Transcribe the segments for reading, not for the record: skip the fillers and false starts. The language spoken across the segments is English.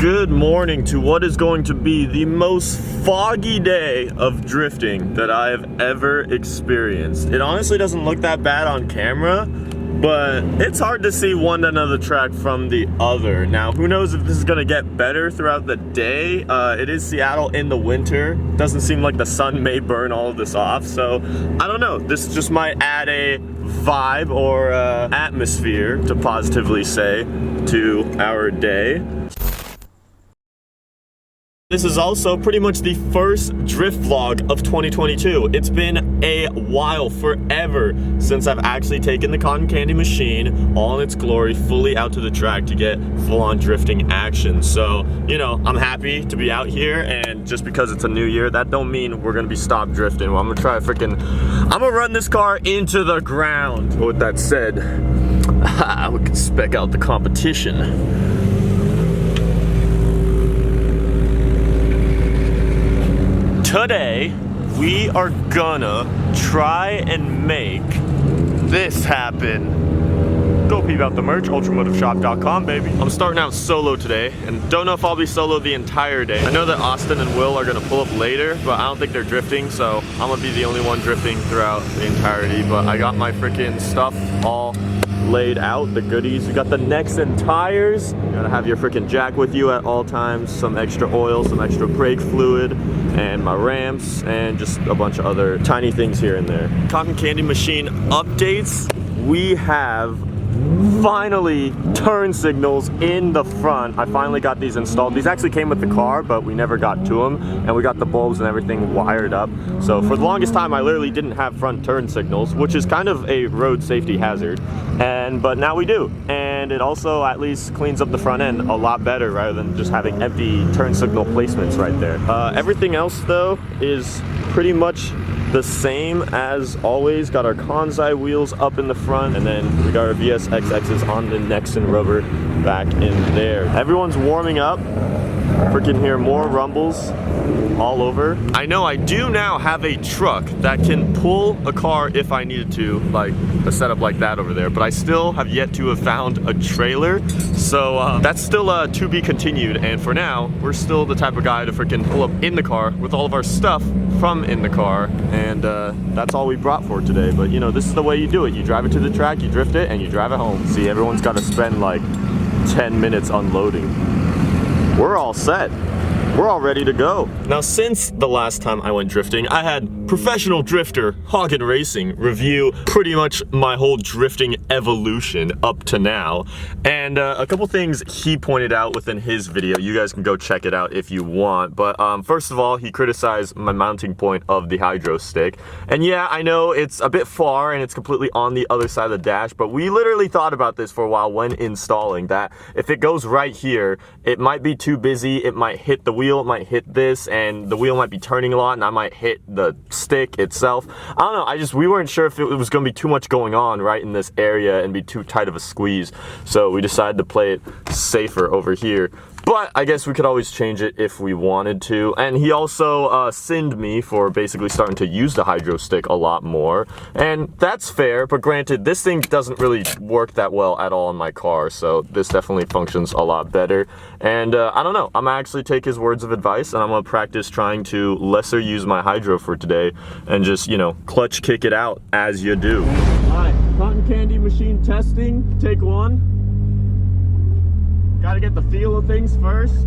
Good morning to what is going to be the most foggy day of drifting that I have ever experienced. It honestly doesn't look that bad on camera, but it's hard to see one end of the track from the other. Now, who knows if this is gonna get better throughout the day. It is Seattle in the winter. Doesn't seem like the sun may burn all of this off, so I don't know. This just might add a vibe or atmosphere, to positively say, to our day. This is also pretty much the first drift vlog of 2022. It's been a while, forever, since I've actually taken the cotton candy machine, all in its glory, fully out to the track to get full-on drifting action. So, you know, I'm happy to be out here, and just because it's a new year, that don't mean we're gonna be stopped drifting. Well, I'm gonna run this car into the ground. With that said, we can spec out the competition. Today, we are gonna try and make this happen. Go peep out the merch, UltraMotiveShop.com, baby. I'm starting out solo today, and don't know if I'll be solo the entire day. I know that Austin and Will are gonna pull up later, but I don't think they're drifting, so I'm gonna be the only one drifting throughout the entirety. But I got my freaking stuff all laid out, the goodies. You got the necks and tires. You gotta have your freaking jack with you at all times, some extra oil, some extra brake fluid, and my ramps, and just a bunch of other tiny things here and there. Cotton candy machine updates. We have finally turn signals in the front. I finally got these installed. These actually came with the car, but we never got to them, and we got the bulbs and everything wired up. So for the longest time, I literally didn't have front turn signals, which is kind of a road safety hazard, but now we do. And it also at least cleans up the front end a lot better, rather than just having empty turn signal placements right there. Everything else though is pretty much the same as always. Got our Kansai wheels up in the front, and then we got our VSXXs on the necks and rubber back in there. Everyone's warming up. Freaking hear more rumbles all over. I know I do now have a truck that can pull a car if I needed to, like a setup like that over there, but I still have yet to have found a trailer. So that's still to be continued, and for now, we're still the type of guy to freaking pull up in the car with all of our stuff from in the car, and that's all we brought for today. But you know, this is the way you do it. You drive it to the track, you drift it, and you drive it home. See, everyone's got to spend like 10 minutes unloading. We're all set. We're all ready to go. Now, since the last time I went drifting, I had professional drifter Hagen Racing review pretty much my whole drifting evolution up to now. And a couple things he pointed out within his video. You guys can go check it out if you want. But first of all, he criticized my mounting point of the hydro stick. And yeah, I know it's a bit far and it's completely on the other side of the dash, but we literally thought about this for a while when installing, that if it goes right here, it might be too busy, it might hit the wheel, it might hit this, and the wheel might be turning a lot, and I might hit the stick itself. I don't know, we weren't sure if it was gonna be too much going on right in this area and be too tight of a squeeze, so we decided to play it safer over here. But I guess we could always change it if we wanted to. And he also sinned me for basically starting to use the hydro stick a lot more. And that's fair, but granted, this thing doesn't really work that well at all in my car, so this definitely functions a lot better. And I don't know, I'm gonna actually take his words of advice, and I'm gonna practice trying to lesser use my hydro for today, and just, you know, clutch kick it out as you do. All right, cotton candy machine testing, take one. Gotta get the feel of things first.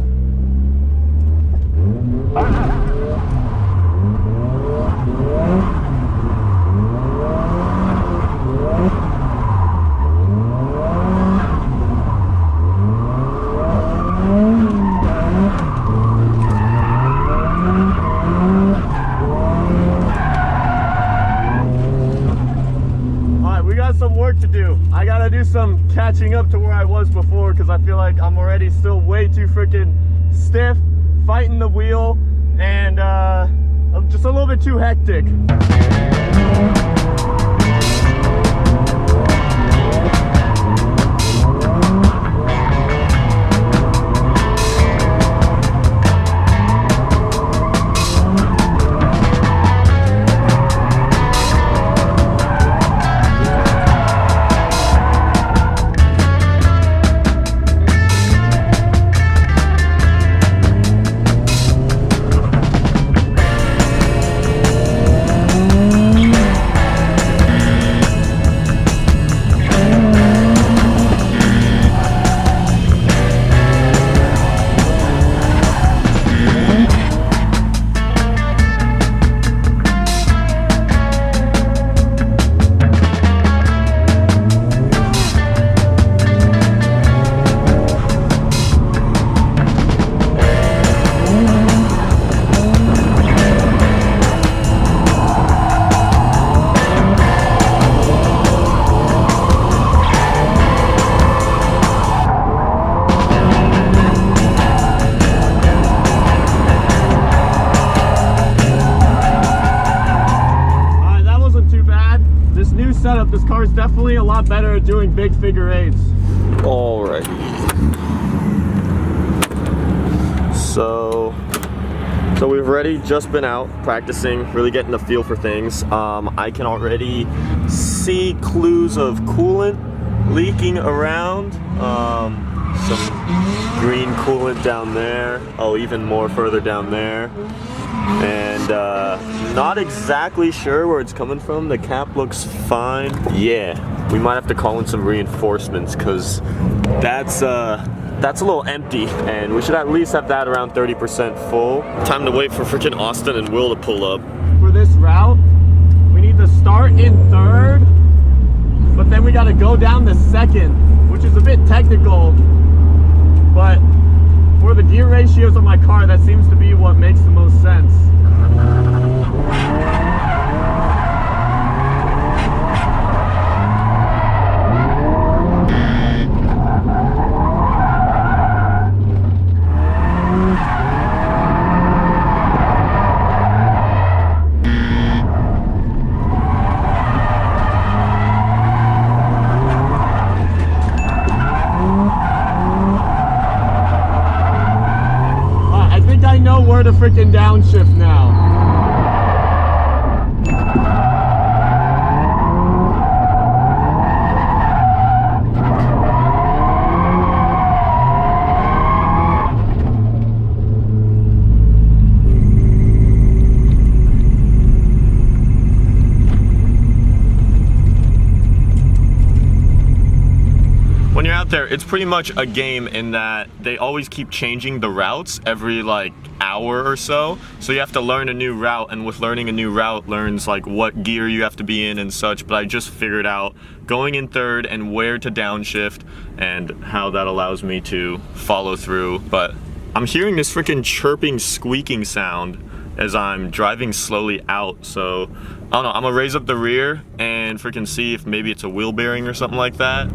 Alright, we got some work to do. I gotta do some catching up to where I was before, because I feel like I'm already still way too freaking stiff, fighting the wheel, and I'm just a little bit too hectic. car is definitely a lot better at doing big figure eights. All right. So we've already just been out practicing, really getting the feel for things. I can already see clues of coolant leaking around. Some green coolant down there. Oh, even more further down there. And not exactly sure where it's coming from. The cap looks fine. Yeah, we might have to call in some reinforcements because that's a little empty, and we should at least have that around 30% full. Time to wait for freaking Austin and Will to pull up. For this route, we need to start in third, but then we got to go down to second, which is a bit technical, but for the gear ratios of my car, that seems to be what makes the most sense. Where to freaking downshift now. When you're out there, it's pretty much a game in that they always keep changing the routes every like hour or so. So you have to learn a new route, and with learning a new route learns like what gear you have to be in and such. But I just figured out going in third and where to downshift and how that allows me to follow through. But I'm hearing this freaking chirping, squeaking sound as I'm driving slowly out. So I don't know, I'm gonna raise up the rear and freaking see if maybe it's a wheel bearing or something like that.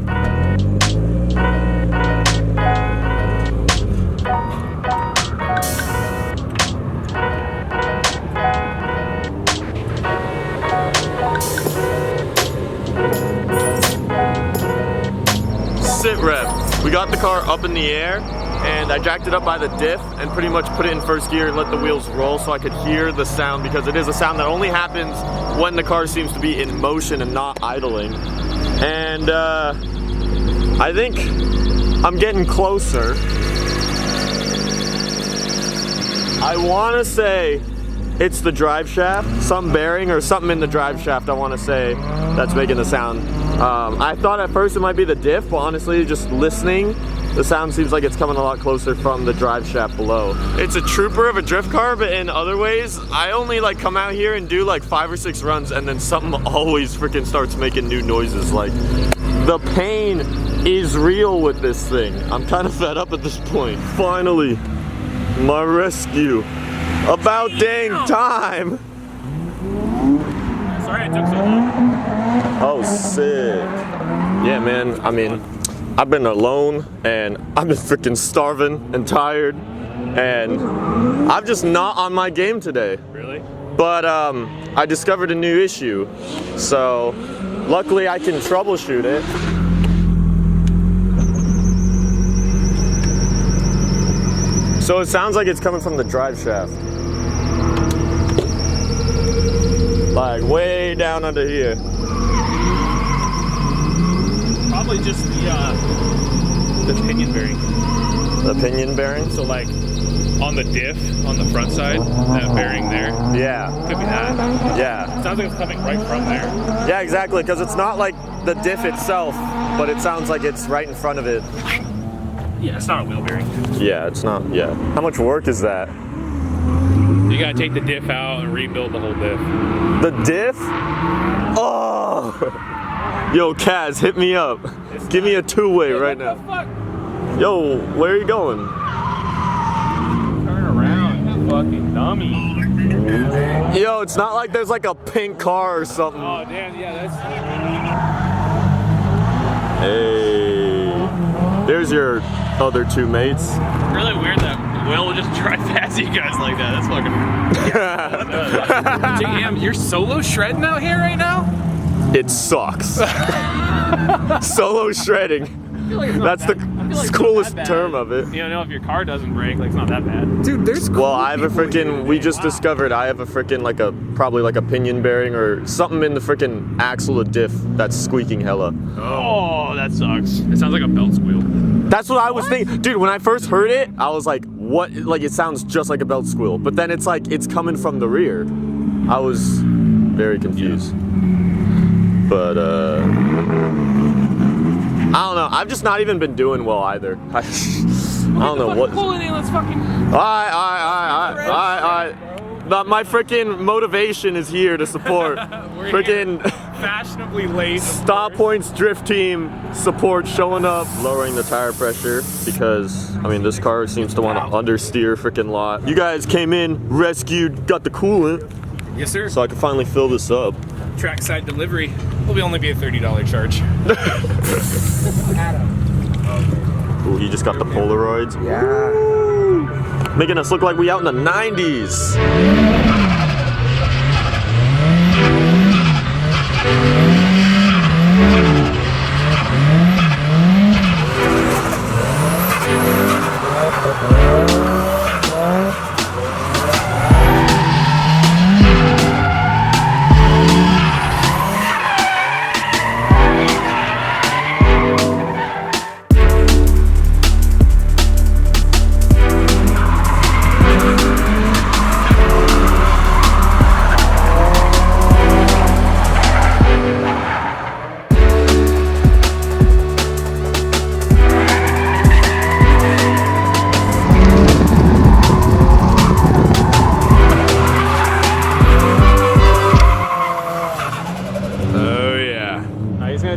Sit rep. We got the car up in the air and I jacked it up by the diff and pretty much put it in first gear and let the wheels roll so I could hear the sound, because it is a sound that only happens when the car seems to be in motion and not idling. And I think I'm getting closer. I want to say it's the drive shaft, some bearing or something in the drive shaft, I want to say, that's making the sound. I thought at first it might be the diff, but honestly, just listening, the sound seems like it's coming a lot closer from the drive shaft below. It's a trooper of a drift car, but in other ways, I only like come out here and do like 5 or 6 runs, and then something always freaking starts making new noises. Like, the pain is real with this thing. I'm kind of fed up at this point. Finally, my rescue. About dang time. Sorry it took so long. Oh, sick. Yeah, man, I mean, I've been alone and I've been freaking starving and tired, and I'm just not on my game today. Really? But I discovered a new issue, so luckily I can troubleshoot it. So it sounds like it's coming from the drive shaft. Like way down under here. Probably just the pinion bearing. The pinion bearing? So like on the diff, on the front side, that bearing there. Yeah. Could be that. Yeah. It sounds like it's coming right from there. Yeah, exactly, because it's not like the diff itself, but it sounds like it's right in front of it. Yeah, it's not a wheel bearing. Yeah, it's not, yeah. How much work is that? You gotta take the diff out and rebuild the whole diff. The diff? Oh! Yo, Kaz, hit me up. Give me a two-way right now. What the fuck? Yo, where are you going? Turn around, you fucking dummy. Yo, it's not like there's like a pink car or something. Oh, damn, yeah, that's... Hey. There's your other 2 mates. Really weird that Will will just drive past you guys like that. That's fucking... Damn, you're solo shredding out here right now? it sucks. Solo shredding. That's the coolest term of it. You know, if your car doesn't break, like it's not that bad. Dude, there's cool Well, I have a freaking, we just discovered I have a freaking like a, probably like a pinion bearing or something in the freaking axle of diff that's squeaking hella. Oh, that sucks. It sounds like a belt squeal. That's what I was thinking. Dude, when I first heard it, I was like, what? Like it sounds just like a belt squeal. But then it's like, it's coming from the rear. I was very confused. But, I don't know. I've just not even been doing well either. I don't know what. Pull it in, let's fucking. Alright. My freaking motivation is here to support. Freaking Fashionably late. Stop Points Drift Team support showing up, lowering the tire pressure because, I mean, this car seems to want to understeer freaking lot. You guys came in, rescued, got the coolant, Yes, sir. so I can finally fill this up. Trackside delivery will only be a $30 charge. Ooh, he just got the Polaroids. Yeah. Making us look like we out in the 90s.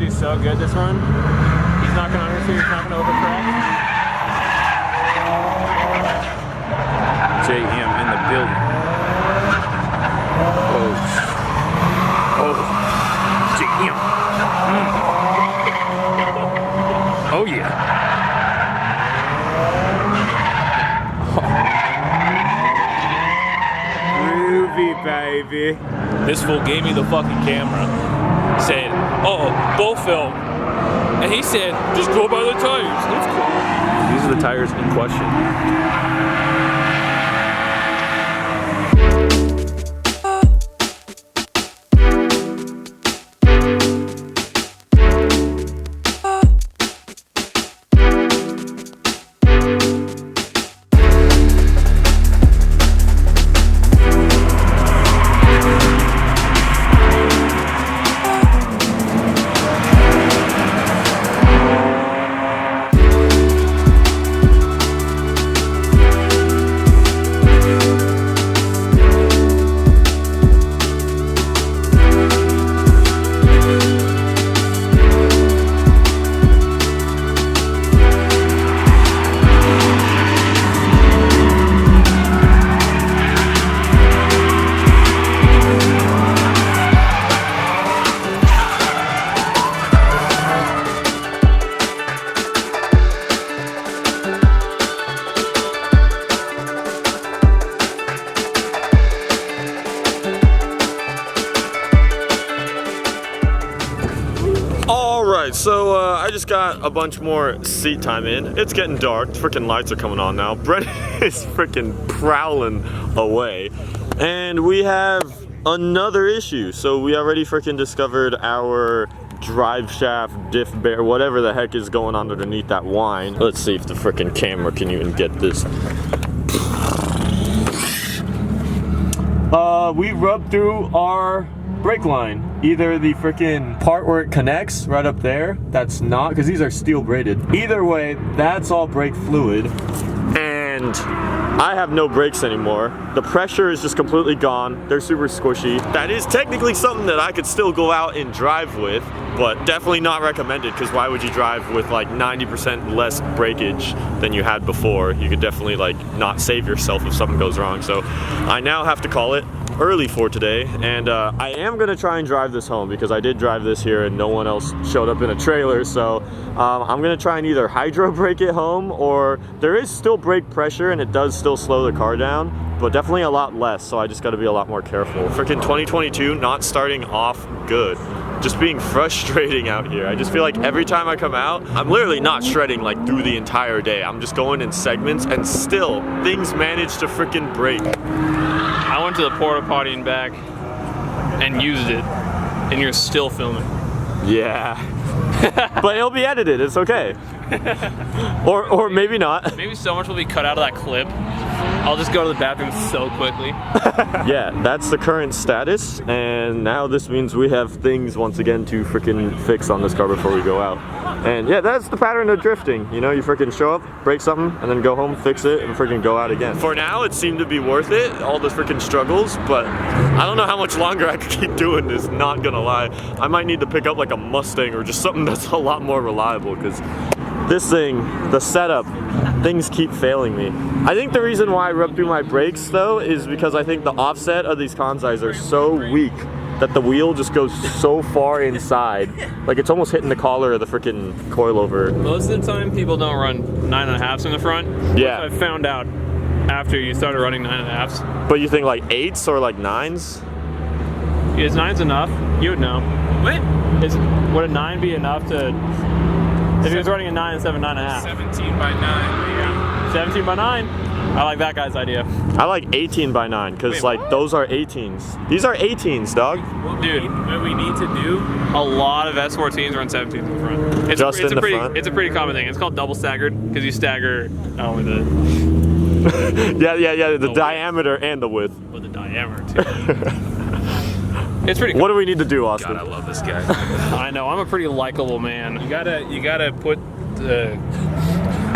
So good this one. He's not gonna understeer, he's not gonna overcorrect. JM in the building. Oh, JM. Oh yeah. Groovy, baby. This fool gave me the fucking camera. Said, oh, bull film. And he said, just go by the tires. That's cool. These are the tires in question. So I just got a bunch more seat time in. It's getting dark, freaking lights are coming on now. Brett is freaking prowling away. And we have another issue. So we already freaking discovered our drive shaft, diff bear, whatever the heck is going on underneath that wine. Let's see if the freaking camera can even get this. We rubbed through our brake line. Either the freaking part where it connects right up there, that's not, because these are steel braided. Either way, that's all brake fluid. And I have no brakes anymore. The pressure is just completely gone. They're super squishy. That is technically something that I could still go out and drive with, but definitely not recommended, because why would you drive with like 90% less breakage than you had before? You could definitely like not save yourself if something goes wrong. So I now have to call it early for today, and I am gonna try and drive this home because I did drive this here and no one else showed up in a trailer. So I'm gonna try and either hydro brake it home, or there is still brake pressure and it does still slow the car down, but definitely a lot less. So I just got to be a lot more careful. Freaking 2022 not starting off good. just being frustrating out here. I just feel like every time I come out, I'm literally not shredding like through the entire day. I'm just going in segments and still things manage to freaking break. I went to the porta potty and back and used it, and you're still filming. Yeah. But it'll be edited, it's okay. Or maybe not. Maybe so much will be cut out of that clip. I'll just go to the bathroom so quickly. Yeah, that's the current status, and now this means we have things once again to freaking fix on this car before we go out. And yeah, that's the pattern of drifting. You know, you freaking show up, break something, and then go home, fix it, and freaking go out again. For now, it seemed to be worth it, all the freaking struggles, but I don't know how much longer I could keep doing this, not gonna lie. I might need to pick up like a Mustang or just something that's a lot more reliable, because this thing, the setup, things keep failing me. I think the reason why I rub through my brakes though is because I think the offset of these Kansais are so weak that the wheel just goes so far inside. Like it's almost hitting the collar of the freaking coilover. Most of the time people don't run 9.5s in the front. Yeah. I found out after you started running 9.5s. But you think like 8s or like 9s? Is 9s enough? You would know. What? Would a 9 be enough to... If he was running a 9 instead of a 9.5. 17 by 9, yeah. 17 by 9? I like that guy's idea. I like 18 by 9 because like those are 18s. These are 18s, dog. Well, dude, what we need to do, a lot of S14s run 17s in the front. It's Just in the pretty, front? It's a pretty common thing. It's called double staggered because you stagger only the... yeah, the diameter and the width. With the diameter too. It's pretty cool. What do we need to do, Austin? God, I love this guy. I know, I'm a pretty likable man. You gotta put the...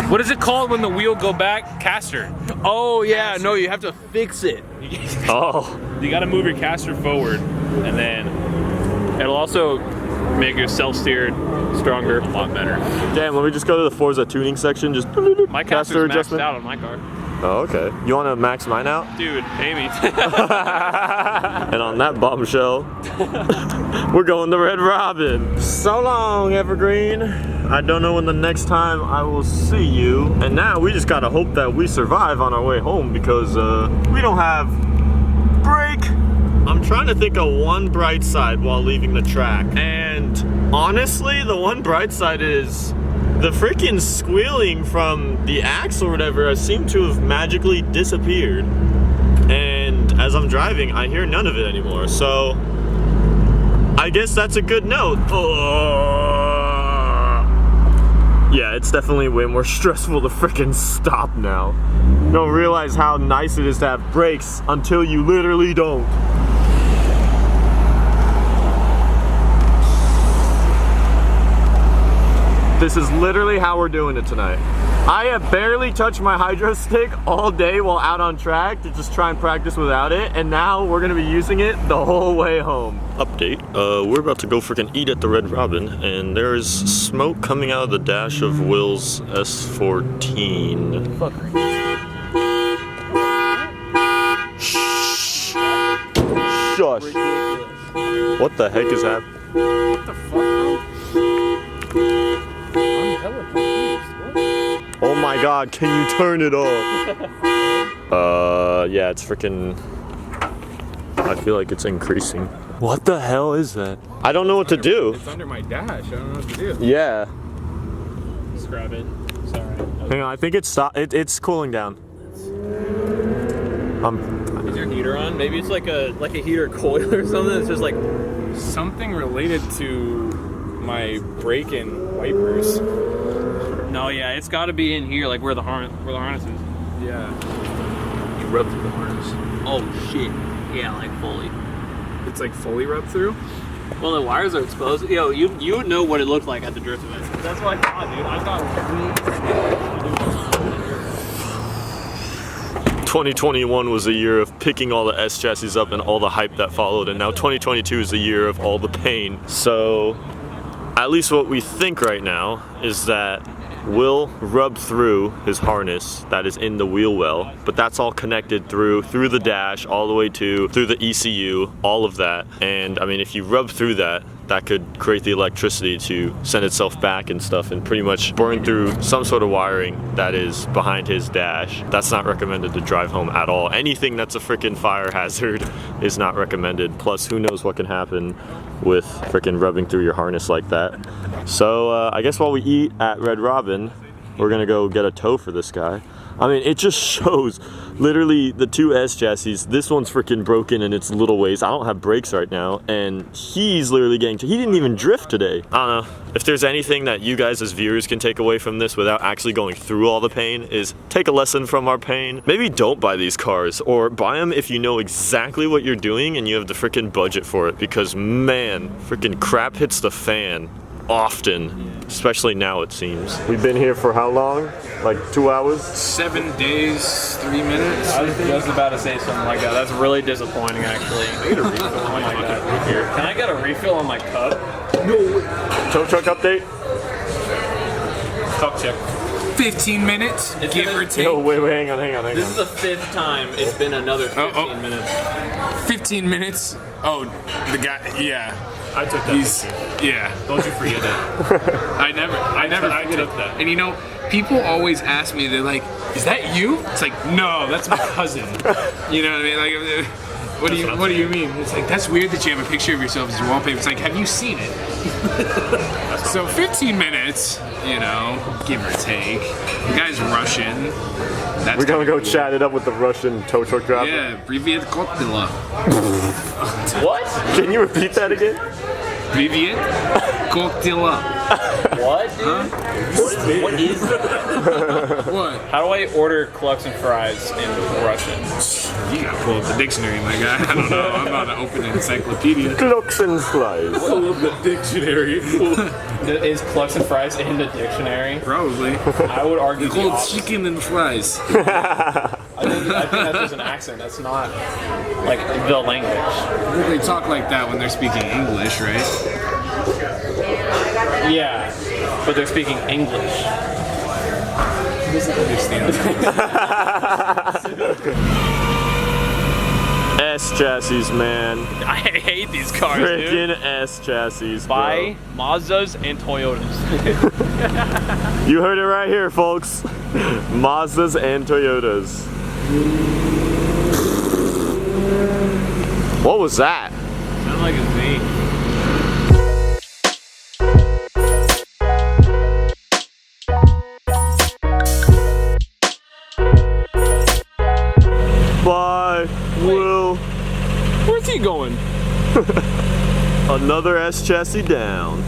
What is it called when the wheel go back? Caster. Oh yeah, no, you have to fix it. Oh. You gotta move your caster forward, and then it'll also make your self-steered stronger, a lot better. Damn, let me just go to the Forza tuning section, just my caster's maxed out on my car. Oh, okay. You want to max mine out? Dude, maybe. And on that bombshell, we're going to Red Robin. So long, Evergreen. I don't know when the next time I will see you. And now we just gotta hope that we survive on our way home because we don't have brake. I'm trying to think of one bright side while leaving the track. And honestly, the one bright side is the freaking squealing from the axe or whatever seemed to have magically disappeared. And as I'm driving, I hear none of it anymore. So I guess that's a good note. Yeah, it's definitely way more stressful to freaking stop now. You don't realize how nice it is to have brakes until you literally don't. This is literally how we're doing it tonight. I have barely touched my hydro stick all day while out on track to just try and practice without it, and now we're gonna be using it the whole way home. Update, we're about to go freaking eat at the Red Robin, and there is smoke coming out of the dash of Will's S14. Shh. Shush. What the heck is happening? What the fuck, bro? Oh my god, can you turn it off? Yeah, it's freaking... I feel like it's increasing. What the hell is that? I don't know what to do. It's under my dash, I don't know what to do. Yeah. Just grab it. Sorry. Hang on, I think it's it's cooling down. Is your heater on? Maybe it's like a heater coil or something. It's just like Something related to my brake and wipers. no, yeah, it's got to be in here, like where the harness is. Yeah. You rub through the harness. Oh shit! Yeah, like fully. It's like fully rubbed through? Well, the wires are exposed. Yo, you would know what it looked like at the drift event. That's what I thought, dude. I thought. 2021 was a year of picking all the S chassis up and all the hype that followed, and now 2022 is the year of all the pain. So, at least what we think right now is that Will rub through his harness that is in the wheel well, but that's all connected through the dash all the way through the ECU, all of that. And I mean, if you rub through that, that could create the electricity to send itself back and stuff and pretty much burn through some sort of wiring that is behind his dash. That's not recommended to drive home at all. Anything that's a freaking fire hazard is not recommended. Plus, who knows what can happen with freaking rubbing through your harness like that. So I guess while we eat at Red Robin, we're gonna go get a tow for this guy. I mean, it just shows literally the two S chassis. This one's freaking broken in its little ways. I don't have brakes right now, and he's literally getting to, he didn't even drift today. I don't know. If there's anything that you guys as viewers can take away from this without actually going through all the pain, is take a lesson from our pain. Maybe don't buy these cars, or buy them if you know exactly what you're doing and you have the freaking budget for it, because man, freaking crap hits the fan often, especially now it seems. We've been here for how long? Like 2 hours? 7 days, 3 minutes. I was just about to say something like that. That's really disappointing, actually. I get a refill on my cup here. Can I get a refill on my cup? No. Tow truck update? Talk check. 15 minutes, give or take. No, wait, hang on. This is the 5th time it's been another 15 minutes. 15 minutes. Oh, the guy, yeah. I took that. Yeah. Don't you forget it. I never forget took it. that. And you know, people always ask me, they're like, "Is that you?" It's like, "No, that's my cousin." You know what I mean? Like, what do you mean? It's like, that's weird that you have a picture of yourself as your wallpaper. It's like, have you seen it? So 15 minutes, you know, give or take. The guy's Russian. That's We're gonna go cool. chat it up with the Russian tow truck driver. Yeah, Privyet Koktila. What? Can you repeat that again? Privyet Koktila. What, dude? What is that? What? How do I order clucks and fries in Russian? You gotta pull up the dictionary, my guy. I don't know. I'm not an open encyclopedia. Clocks and flies. Pull up the dictionary. Is clucks and fries in the dictionary? Probably. I would argue the Called opposite. chicken and fries. I think that's just an accent. That's not like the language. They talk like that when they're speaking English, right? Yeah, but they're speaking English. He doesn't understand. S chassis, man. I hate these cars, dude. Freaking S chassis, bro. Buy Mazdas and Toyotas. You heard it right here, folks. Mazdas and Toyotas. What was that? Sounds like it's me. Bye, Will. Where's he going? Another S chassis down.